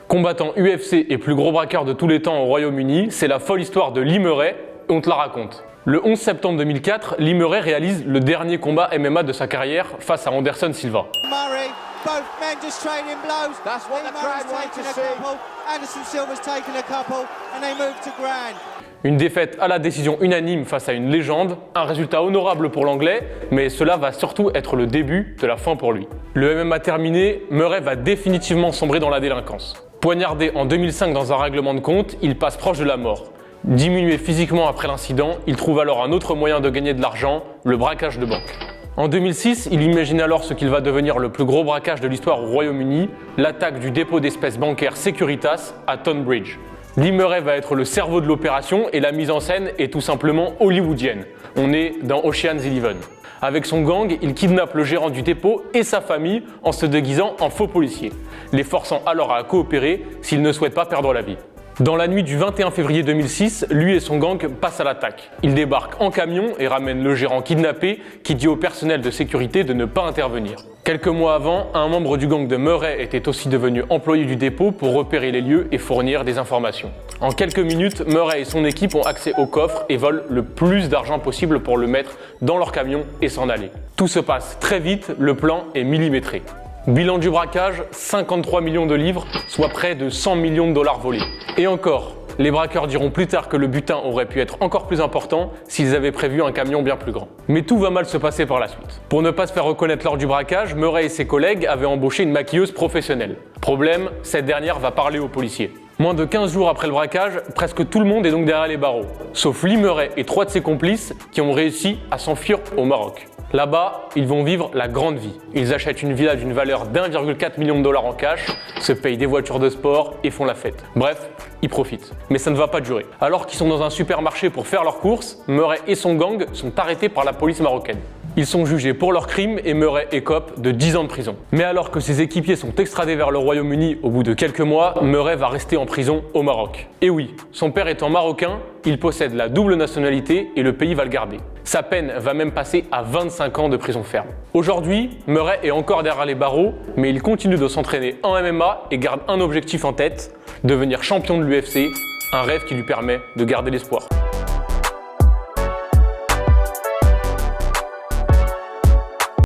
Combattant UFC et plus gros braqueur de tous les temps au Royaume-Uni, c'est la folle histoire de Lee Murray et on te la raconte. Le 11 septembre 2004, Lee Murray réalise le dernier combat MMA de sa carrière face à Anderson Silva. Murray, both men just trading blows. That's what the crowd want to see. Anderson Silva's taken a couple and they move to ground. Une défaite à la décision unanime face à une légende, un résultat honorable pour l'anglais, mais cela va surtout être le début de la fin pour lui. Le MMA terminé, Murray va définitivement sombrer dans la délinquance. Poignardé en 2005 dans un règlement de compte, il passe proche de la mort. Diminué physiquement après l'incident, il trouve alors un autre moyen de gagner de l'argent, le braquage de banque. En 2006, il imagine alors ce qu'il va devenir le plus gros braquage de l'histoire au Royaume-Uni, l'attaque du dépôt d'espèces bancaires Securitas à Tonbridge. Lee Murray va être le cerveau de l'opération et la mise en scène est tout simplement hollywoodienne. On est dans Ocean's 11. Avec son gang, il kidnappe le gérant du dépôt et sa famille en se déguisant en faux policier, les forçant alors à coopérer s'ils ne souhaitent pas perdre la vie. Dans la nuit du 21 février 2006, lui et son gang passent à l'attaque. Ils débarquent en camion et ramènent le gérant kidnappé qui dit au personnel de sécurité de ne pas intervenir. Quelques mois avant, un membre du gang de Murray était aussi devenu employé du dépôt pour repérer les lieux et fournir des informations. En quelques minutes, Murray et son équipe ont accès au coffre et volent le plus d'argent possible pour le mettre dans leur camion et s'en aller. Tout se passe très vite, le plan est millimétré. Bilan du braquage, 53 millions de livres, soit près de 100 millions de dollars volés. Et encore, les braqueurs diront plus tard que le butin aurait pu être encore plus important s'ils avaient prévu un camion bien plus grand. Mais tout va mal se passer par la suite. Pour ne pas se faire reconnaître lors du braquage, Murray et ses collègues avaient embauché une maquilleuse professionnelle. Problème, cette dernière va parler aux policiers. Moins de 15 jours après le braquage, presque tout le monde est donc derrière les barreaux. Sauf Lee Murray et 3 de ses complices qui ont réussi à s'enfuir au Maroc. Là-bas, ils vont vivre la grande vie. Ils achètent une villa d'une valeur d'1,4 million de dollars en cash, se payent des voitures de sport et font la fête. Bref, ils profitent. Mais ça ne va pas durer. Alors qu'ils sont dans un supermarché pour faire leurs courses, Murray et son gang sont arrêtés par la police marocaine. Ils sont jugés pour leurs crimes et Murray écope de 10 ans de prison. Mais alors que ses équipiers sont extradés vers le Royaume-Uni au bout de quelques mois, Murray va rester en prison au Maroc. Et oui, son père étant marocain, il possède la double nationalité et le pays va le garder. Sa peine va même passer à 25 ans de prison ferme. Aujourd'hui, Murray est encore derrière les barreaux, mais il continue de s'entraîner en MMA et garde un objectif en tête, devenir champion de l'UFC, un rêve qui lui permet de garder l'espoir.